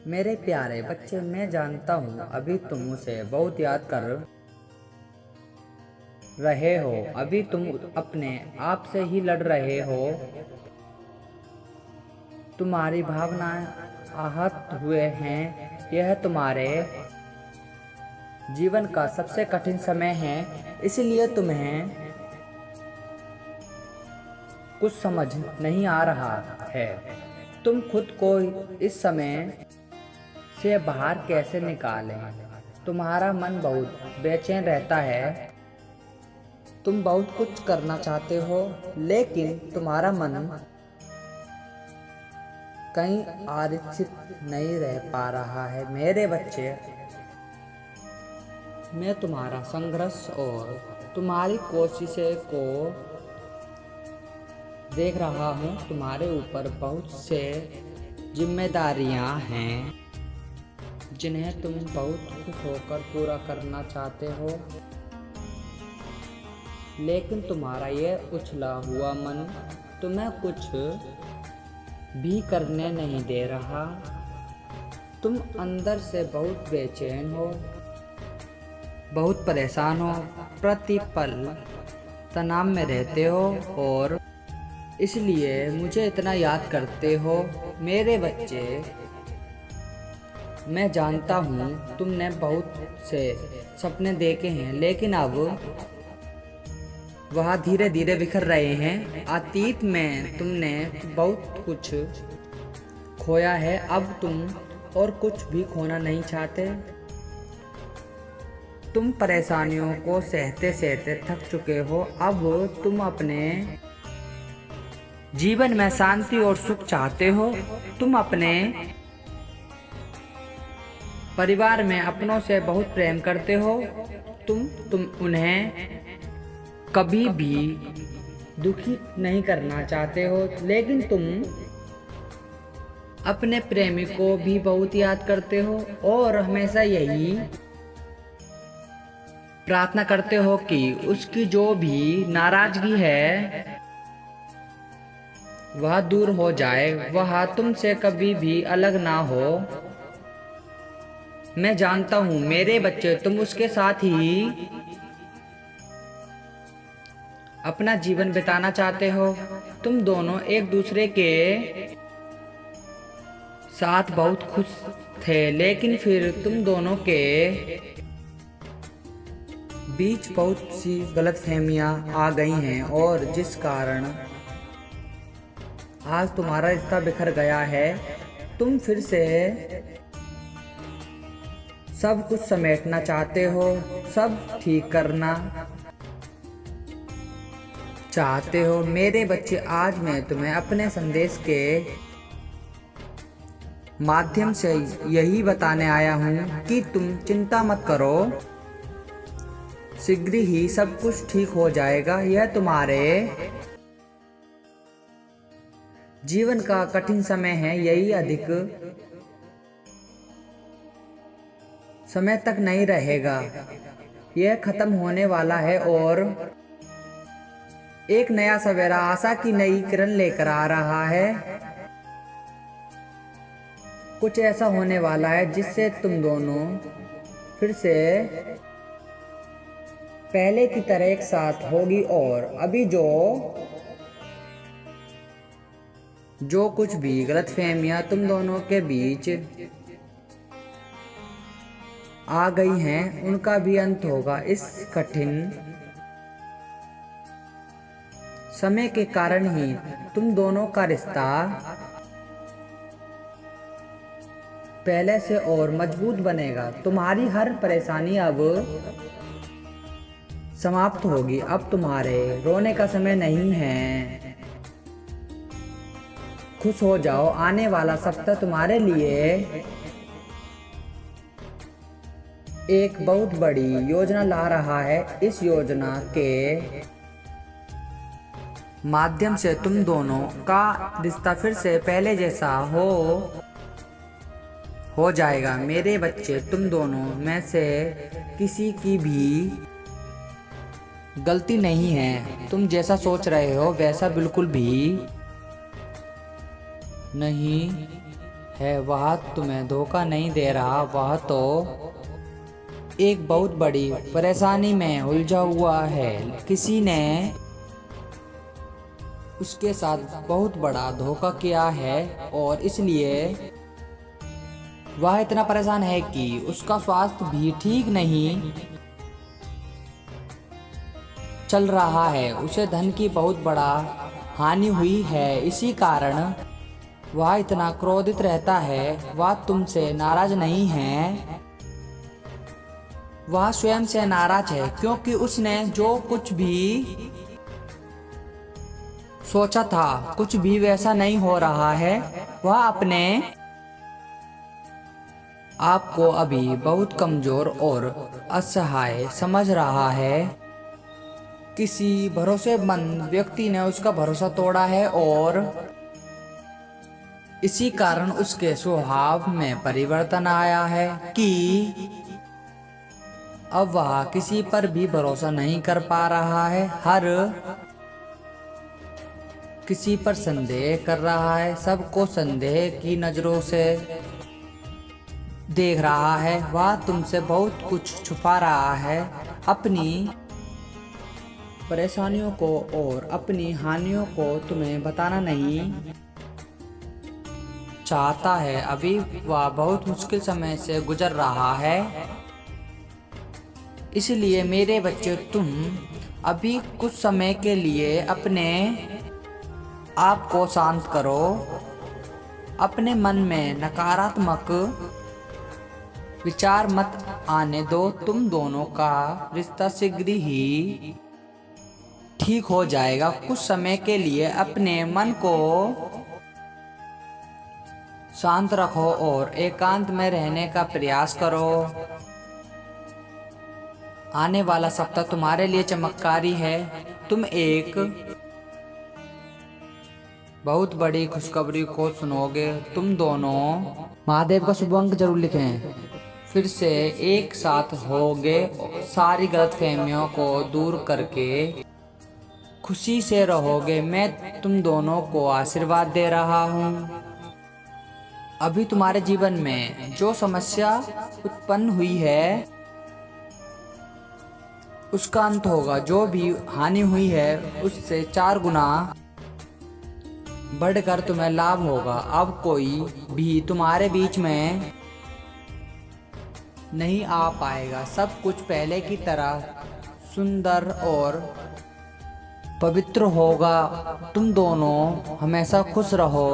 मेरे प्यारे बच्चे, मैं जानता हूँ अभी तुम मुझे बहुत याद कर रहे हो। अभी तुम अपने आप से ही लड़ रहे हो। तुम्हारी भावनाएं आहत हुए हैं। यह तुम्हारे जीवन का सबसे कठिन समय है, इसलिए तुम्हें कुछ समझ नहीं आ रहा है। तुम खुद को इस समय से बाहर कैसे निकालें। तुम्हारा मन बहुत बेचैन रहता है। तुम बहुत कुछ करना चाहते हो, लेकिन तुम्हारा मन कहीं आरक्षित नहीं रह पा रहा है। मेरे बच्चे, मैं तुम्हारा संघर्ष और तुम्हारी कोशिशों को देख रहा हूँ। तुम्हारे ऊपर बहुत से जिम्मेदारियाँ हैं जिन्हें तुम बहुत खुश होकर पूरा करना चाहते हो, लेकिन तुम्हारा यह उछला हुआ मन तुम्हें कुछ भी करने नहीं दे रहा। तुम अंदर से बहुत बेचैन हो, बहुत परेशान हो, प्रतिपल तनाव में रहते हो और इसलिए मुझे इतना याद करते हो। मेरे बच्चे, मैं जानता हूँ तुमने बहुत से सपने देखे हैं, लेकिन अब वह धीरे धीरे बिखर रहे हैं। अतीत में तुमने बहुत कुछ खोया है, अब तुम और कुछ भी खोना नहीं चाहते। तुम परेशानियों को सहते सहते थक चुके हो। अब तुम अपने जीवन में शांति और सुख चाहते हो। तुम अपने परिवार में अपनों से बहुत प्रेम करते हो। तुम उन्हें कभी भी दुखी नहीं करना चाहते हो, लेकिन तुम अपने प्रेमी को भी बहुत याद करते हो और हमेशा यही प्रार्थना करते हो कि उसकी जो भी नाराजगी है वह दूर हो जाए, वह तुमसे कभी भी अलग ना हो। मैं जानता हूँ मेरे बच्चे, तुम उसके साथ ही अपना जीवन बिताना चाहते हो। तुम दोनों एक दूसरे के साथ बहुत खुश थे, लेकिन फिर तुम दोनों के बीच बहुत सी गलतफहमियां आ गई हैं और जिस कारण आज तुम्हारा रिश्ता बिखर गया है। तुम फिर से सब कुछ समेटना चाहते हो, सब ठीक करना चाहते हो। मेरे बच्चे, आज मैं तुम्हें अपने संदेश के माध्यम से यही बताने आया हूँ कि तुम चिंता मत करो, शीघ्र ही सब कुछ ठीक हो जाएगा। यह तुम्हारे जीवन का कठिन समय है, यही अधिक समय तक नहीं रहेगा। यह खत्म होने वाला है और एक नया सवेरा आशा की नई किरण लेकर आ रहा है। कुछ ऐसा होने वाला है जिससे तुम दोनों फिर से पहले की तरह एक साथ होगी और अभी जो कुछ भी गलतफहमियां तुम दोनों के बीच आ गई हैं उनका भी अंत होगा। इस कठिन समय के कारण ही तुम दोनों का रिश्ता पहले से और मजबूत बनेगा। तुम्हारी हर परेशानी अब समाप्त होगी। अब तुम्हारे रोने का समय नहीं है। खुश हो जाओ, आने वाला सप्ताह तुम्हारे लिए एक बहुत बड़ी योजना ला रहा है। इस योजना के माध्यम से तुम दोनों का रिश्ता फिर से पहले जैसा हो जाएगा। मेरे बच्चे, तुम दोनों में से किसी की भी गलती नहीं है। तुम जैसा सोच रहे हो वैसा बिल्कुल भी नहीं है वह तुम्हें धोखा नहीं दे रहा, वह तो एक बहुत बड़ी परेशानी में उलझा हुआ है। किसी ने उसके साथ बहुत बड़ा धोखा किया है और इसलिए वह इतना परेशान है कि उसका स्वास्थ्य भी ठीक नहीं चल रहा है। उसे धन की बहुत बड़ा हानि हुई है, इसी कारण वह इतना क्रोधित रहता है। वह तुमसे नाराज नहीं है, वह स्वयं से नाराज है क्योंकि उसने जो कुछ भी सोचा था कुछ भी वैसा नहीं हो रहा है। वह अपने आप को अभी बहुत कमजोर और असहाय समझ रहा है। किसी भरोसेमंद व्यक्ति ने उसका भरोसा तोड़ा है और इसी कारण उसके स्वभाव में परिवर्तन आया है कि अब वह किसी पर भी भरोसा नहीं कर पा रहा है, हर किसी पर संदेह कर रहा है, सबको संदेह की नजरों से देख रहा है। वह तुमसे बहुत कुछ छुपा रहा है, अपनी परेशानियों को और अपनी हानियों को तुम्हें बताना नहीं चाहता है। अभी वह बहुत मुश्किल समय से गुजर रहा है, इसलिए मेरे बच्चे तुम अभी कुछ समय के लिए अपने आप को शांत करो। अपने मन में नकारात्मक विचार मत आने दो। तुम दोनों का रिश्ता शीघ्र ही ठीक हो जाएगा। कुछ समय के लिए अपने मन को शांत रखो और एकांत में रहने का प्रयास करो। आने वाला सप्ताह तुम्हारे लिए चमत्कारी है। तुम एक बहुत बड़ी खुशखबरी को सुनोगे। तुम दोनों महादेव का शुभ अंक जरूर लिखें। फिर से एक साथ होगे, सारी गलतफहमियों को दूर करके खुशी से रहोगे। मैं तुम दोनों को आशीर्वाद दे रहा हूँ। अभी तुम्हारे जीवन में जो समस्या उत्पन्न हुई है उसका अंत होगा। जो भी हानि हुई है उससे 4 गुना बढ़कर तुम्हें लाभ होगा। अब कोई भी तुम्हारे बीच में नहीं आ पाएगा। सब कुछ पहले की तरह सुंदर और पवित्र होगा। तुम दोनों हमेशा खुश रहो।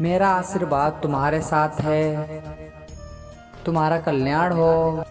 मेरा आशीर्वाद तुम्हारे साथ है। तुम्हारा कल्याण हो।